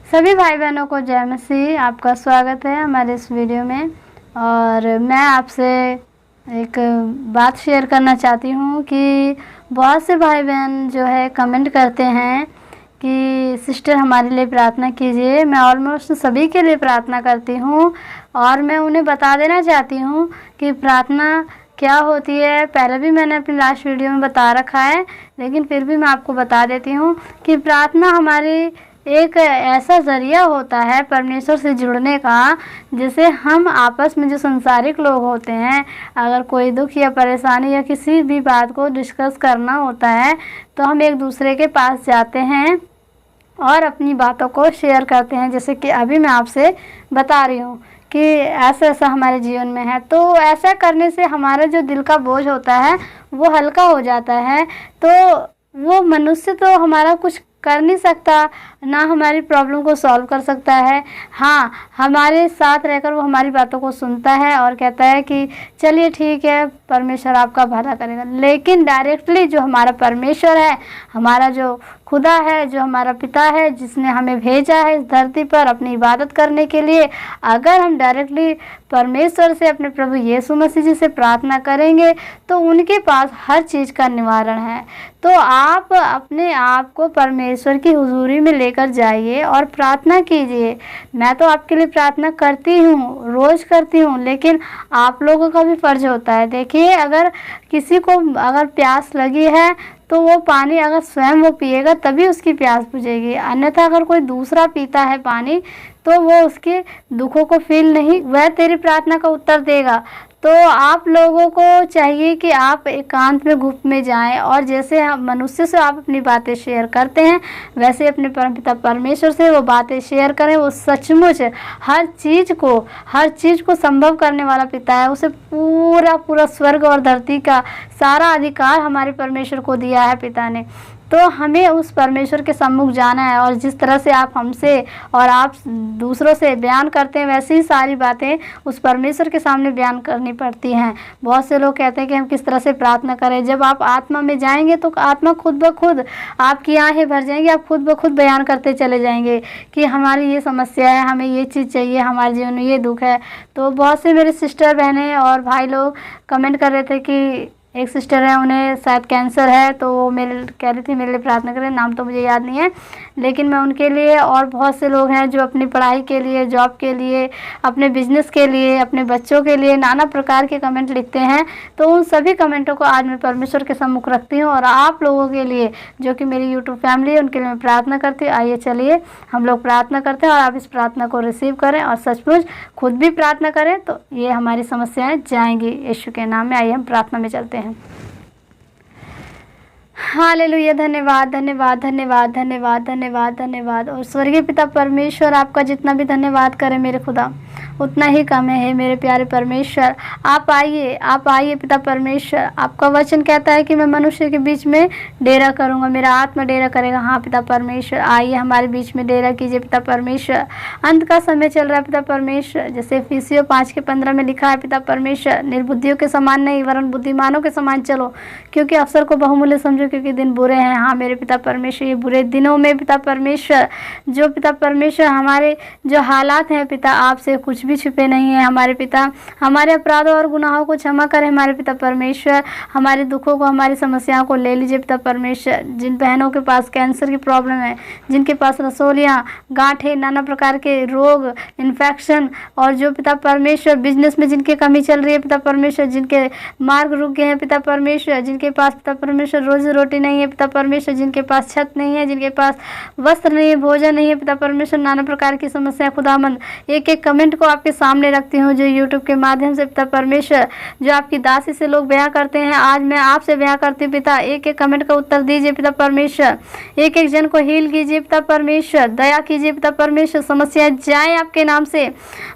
सभी भाई बहनों को जय मसीह। आपका स्वागत है हमारे इस वीडियो में। और मैं आपसे एक बात शेयर करना चाहती हूँ कि बहुत से भाई बहन जो है कमेंट करते हैं कि सिस्टर हमारे लिए प्रार्थना कीजिए। मैं ऑलमोस्ट सभी के लिए प्रार्थना करती हूँ और मैं उन्हें बता देना चाहती हूँ कि प्रार्थना क्या होती है। पहले भी मैंने अपनी लास्ट वीडियो में बता रखा है, लेकिन फिर भी मैं आपको बता देती हूँ कि प्रार्थना हमारी एक ऐसा ज़रिया होता है परमेश्वर से जुड़ने का, जिसे हम आपस में जो संसारिक लोग होते हैं, अगर कोई दुख या परेशानी या किसी भी बात को डिस्कस करना होता है तो हम एक दूसरे के पास जाते हैं और अपनी बातों को शेयर करते हैं। जैसे कि अभी मैं आपसे बता रही हूँ कि ऐसा ऐसा हमारे जीवन में है, तो ऐसा करने से हमारा जो दिल का बोझ होता है वो हल्का हो जाता है। तो वो मनुष्य तो हमारा कुछ कर नहीं सकता, ना हमारी प्रॉब्लम को सॉल्व कर सकता है। हाँ, हमारे साथ रहकर वो हमारी बातों को सुनता है और कहता है कि चलिए ठीक है, परमेश्वर आपका भला करेगा। लेकिन डायरेक्टली जो हमारा परमेश्वर है, हमारा जो खुदा है, जो हमारा पिता है, जिसने हमें भेजा है इस धरती पर अपनी इबादत करने के लिए, अगर हम डायरेक्टली परमेश्वर से, अपने प्रभु यीशु मसीह जी से प्रार्थना करेंगे तो उनके पास हर चीज़ का निवारण है। तो आप अपने आप को परमेश्वर की हुजूरी में लेकर जाइए और प्रार्थना कीजिए। मैं तो आपके लिए प्रार्थना करती हूँ, रोज़ करती हूँ, लेकिन आप लोगों का भी फ़र्ज होता है। देखिए, अगर किसी को अगर प्यास लगी है तो वो पानी अगर स्वयं वो पिएगा तभी उसकी प्यास बुझेगी, अन्यथा अगर कोई दूसरा पीता है पानी तो वो उसके दुखों को फील नहीं, वह तेरी प्रार्थना का उत्तर देगा। तो आप लोगों को चाहिए कि आप एकांत में गुप्त में जाएं और जैसे हम मनुष्य से आप अपनी बातें शेयर करते हैं, वैसे अपने परमपिता परमेश्वर से वो बातें शेयर करें। वो सचमुच हर चीज़ को संभव करने वाला पिता है। उसे पूरा स्वर्ग और धरती का सारा अधिकार हमारे परमेश्वर को दिया है पिता ने। तो हमें उस परमेश्वर के सम्मुख जाना है और जिस तरह से आप हमसे और आप दूसरों से बयान करते हैं, वैसी ही सारी बातें उस परमेश्वर के सामने बयान करनी पड़ती हैं। बहुत से लोग कहते हैं कि हम किस तरह से प्रार्थना करें। जब आप आत्मा में जाएंगे तो आत्मा खुद ब खुद आपकी आँखें भर जाएंगी, आप खुद ब खुद बयान करते चले जाएंगे कि हमारी ये समस्या है, हमें ये चीज़ चाहिए, हमारे जीवन में ये दुख है। तो बहुत से मेरे सिस्टर बहनें और भाई लोग कमेंट कर रहे थे कि एक सिस्टर है, उन्हें शायद कैंसर है, तो वो कह रही थी मेरे लिए प्रार्थना करें। नाम तो मुझे याद नहीं है, लेकिन मैं उनके लिए, और बहुत से लोग हैं जो अपनी पढ़ाई के लिए, जॉब के लिए, अपने बिजनेस के लिए, अपने बच्चों के लिए नाना प्रकार के कमेंट लिखते हैं। तो उन सभी कमेंटों को आज मैं परमेश्वर के सम्मुख रखती हूँ और आप लोगों के लिए जो कि मेरी यूट्यूब फैमिली है, उनके लिए मैं प्रार्थना करती हूँ। आइए चलिए हम लोग प्रार्थना करते हैं और आप इस प्रार्थना को रिसीव करें और सचमुच खुद भी प्रार्थना करें तो ये हमारी समस्याएं जाएंगी। यीशु के नाम में आइए हम प्रार्थना में चलते हैं। हालेलुया। धन्यवाद धन्यवाद धन्यवाद धन्यवाद धन्यवाद धन्यवाद। और स्वर्गीय पिता परमेश्वर, आपका जितना भी धन्यवाद करें मेरे खुदा उतना ही कम है। मेरे प्यारे परमेश्वर, आप आइए पिता परमेश्वर। आपका वचन कहता है कि मैं मनुष्य के बीच में डेरा करूंगा, मेरा आत्मा डेरा करेगा। हाँ पिता परमेश्वर, आइए हमारे बीच में डेरा कीजिए पिता परमेश्वर। अंत का समय चल रहा है पिता परमेश्वर, जैसे इफिसियों 5:15 में लिखा है पिता परमेश्वर, निर्बुद्धियों के समान नहीं वरन बुद्धिमानों के समान चलो, क्योंकि अवसर को बहुमूल्य समझो, क्योंकि दिन बुरे हैं। हाँ मेरे पिता परमेश्वर, ये बुरे दिनों में पिता परमेश्वर, जो पिता परमेश्वर हमारे जो हालात हैं पिता, आपसे कुछ भी छुपे नहीं है। हमारे पिता, हमारे अपराधों और गुनाहों को क्षमा करें हमारे पिता परमेश्वर। हमारे दुखों को, हमारी समस्याओं को ले लीजिए पिता परमेश्वर। जिन बहनों के पास कैंसर की प्रॉब्लम है, जिनके पास रसोलियाँ, गांठें, नाना प्रकार के रोग, इन्फेक्शन, और जो पिता परमेश्वर बिजनेस में जिनकी कमी चल रही है पिता परमेश्वर, जिनके मार्ग रुक गए हैं पिता परमेश्वर, जिनके पास पिता परमेश्वर रोजी रोटी नहीं है पिता परमेश्वर, जिनके पास छत नहीं है, जिनके पास वस्त्र नहीं है, भोजन नहीं है पिता परमेश्वर, नाना प्रकार की समस्या खुदामंद, एक एक कमेंट को आपके सामने रखती हूँ जो यूट्यूब के माध्यम से पिता परमेश्वर, जो आपकी दासी से लोग बयां करते हैं, आज मैं आपसे बयां करती हूँ पिता। एक एक कमेंट का उत्तर दीजिए पिता परमेश्वर, एक एक जन को हील कीजिए पिता परमेश्वर, दया कीजिए पिता परमेश्वर, समस्याएं जाएं आपके नाम से।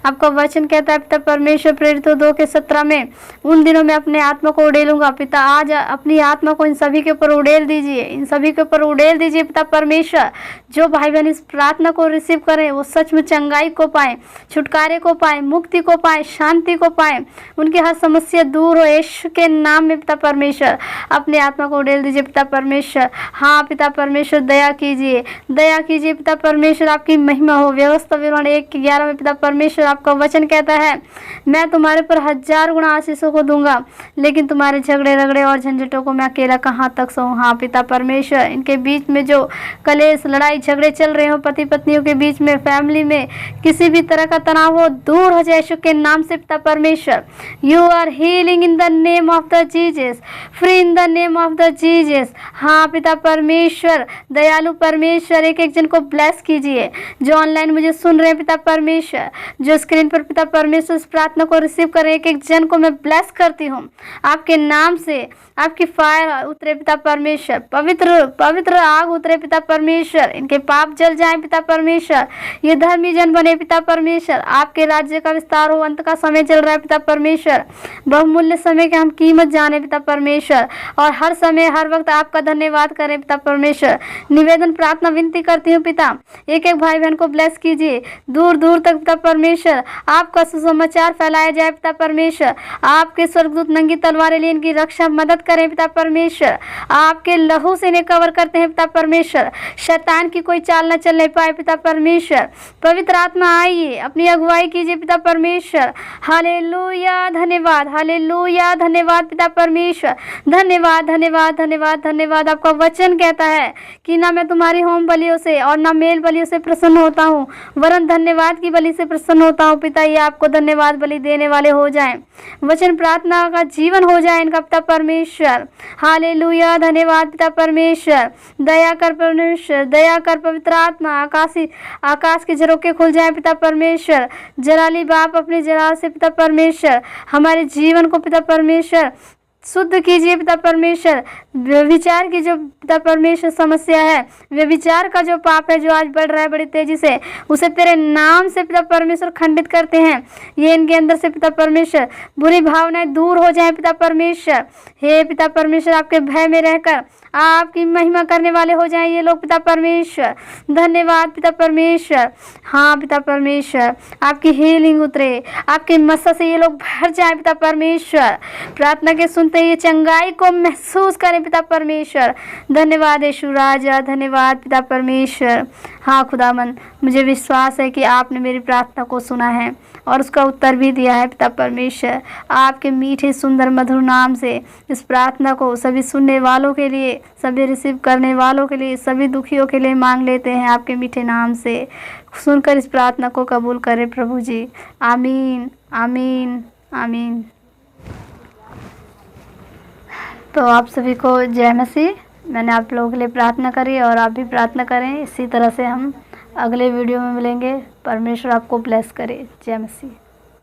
आपका वचन कहता है पिता परमेश्वर, प्रेरितों 2:17 में, उन दिनों में अपने आत्मा को उड़ेलूंगा। पिता आज अपनी आत्मा को इन सभी के ऊपर उड़ेल दीजिए, इन सभी के ऊपर उड़ेल दीजिए पिता परमेश्वर। जो भाई बहन इस प्रार्थना को रिसीव करें वो सच में चंगाई को पाएं, छुटकारे को पाए, मुक्ति को पाए, शांति को पाए, उनकी हर समस्या दूर हो। यीशु के नाम में पिता परमेश्वर अपनी आत्मा को उड़ेल दीजिए पिता परमेश्वर। हाँ पिता परमेश्वर दया कीजिए, दया कीजिए पिता परमेश्वर, आपकी महिमा हो। व्यवस्था विवरण 1:11 में पिता परमेश्वर आपका वचन कहता है, मैं तुम्हारे पर 1000 गुना आशीषों को दूंगा, लेकिन तुम्हारे झगड़े रगड़े और झंझटों को मैं अकेला कहाँ तक सहूँ। हाँ पिता परमेश्वर, इनके बीच में जो कलेश लड़ाई झगड़े चल रहे हो, पति पत्नियों के बीच में, फैमिली में किसी भी तरह का तनाव हो, दूर हो जाए यीशु के नाम से पिता परमेश्वर। You are healing in the name of the Jesus, free in the name of the Jesus. हाँ पिता परमेश्वर, दयालु परमेश्वर, एक एक जन को ब्लेस कीजिए जो ऑनलाइन मुझे सुन रहे हैं पिता परमेश्वर, जो स्क्रीन पर पिता परमेश्वर इस प्रार्थना को रिसीव कर रहे हैं, एक एक जन को मैं ब्लेस करती हूँ आपके नाम से। आपकी फायर उतरे पिता परमेश्वर, पवित्र पवित्र आग उतरे पिता परमेश्वर, इनके पाप जल जाए पिता परमेश्वर, ये धर्मी जन बने पिता परमेश्वर। आपके राज्य का विस्तार हो, अंत का समय चल रहा है पिता परमेश्वर, बहुमूल्य समय की हम कीमत जाने पिता परमेश्वर, और हर समय हर वक्त आपका धन्यवाद करें पिता परमेश्वर। निवेदन प्रार्थना विनती करती हूँ पिता, एक एक भाई बहन को ब्लेस कीजिए, दूर दूर तक पिता परमेश्वर आपका सुसमाचार फैलाया जाए पिता परमेश्वर। आपके स्वर्गदूत नंगी तलवारें लिए इनकी रक्षा मदद करें पिता परमेश्वर, आपके लहू से इन्हें कवर करते हैं पिता परमेश्वर, शैतान की कोई चाल न चलने पाए पिता परमेश्वर। पवित्र आत्मा आइए, अपनी अगुवाई कीजिए पिता परमेश्वर। हालेलुया, धन्यवाद, हालेलुया, धन्यवाद पिता परमेश्वर, धन्यवाद धन्यवाद धन्यवाद धन्यवाद। आपका वचन कहता है कि ना मैं तुम्हारी होम बलियों से और ना मेल बलियों से प्रसन्न होता हूँ, वरन धन्यवाद की बलि से प्रसन्न होता हूँ। पिता ये आपको धन्यवाद बलि देने वाले हो जाएं, वचन प्रार्थना का जीवन हो जाए इनका पिता परमेश्वर। हालेलुया, धन्यवाद पिता परमेश्वर, दया कर परमेश्वर, दया कर पवित्र आत्मा। आकाश के झरोखे खुल जाए पिता परमेश्वर, जलाली बाप अपने जलाल से पिता परमेश्वर हमारे जीवन को पिता परमेश्वर शुद्ध कीजिए पिता परमेश्वर। व्यभिचार की जो पिता परमेश्वर समस्या है, व्यभिचार का जो पाप है जो आज बढ़ रहा है बड़ी तेजी से, उसे तेरे नाम से पिता परमेश्वर खंडित करते हैं। ये इनके अंदर से पिता परमेश्वर बुरी भावनाएं दूर हो जाएं पिता परमेश्वर। हे पिता परमेश्वर, आपके भय में रहकर आपकी महिमा करने वाले हो जाएं ये लोग पिता परमेश्वर। धन्यवाद पिता परमेश्वर। हाँ पिता परमेश्वर, आपकी हीलिंग उतरे, आपके मस्सा से ये लोग भर जाएं पिता परमेश्वर। प्रार्थना के सुनते ये चंगाई को महसूस करें पिता परमेश्वर। धन्यवाद यीशु राजा, धन्यवाद पिता परमेश्वर। हाँ खुदावंद, मुझे विश्वास है कि आपने मेरी प्रार्थना को सुना है और उसका उत्तर भी दिया है पिता परमेश्वर। आपके मीठे सुंदर मधुर नाम से इस प्रार्थना को सभी सुनने वालों के लिए, सभी रिसीव करने वालों के लिए, सभी दुखियों के लिए मांग लेते हैं आपके मीठे नाम से। सुनकर इस प्रार्थना को कबूल करें प्रभु जी। आमीन आमीन आमीन। तो आप सभी को जय मसीह। मैंने आप लोगों के लिए प्रार्थना करी और आप भी प्रार्थना करें। इसी तरह से हम अगले वीडियो में मिलेंगे। परमेश्वर आपको ब्लेस करे। जय मसीह।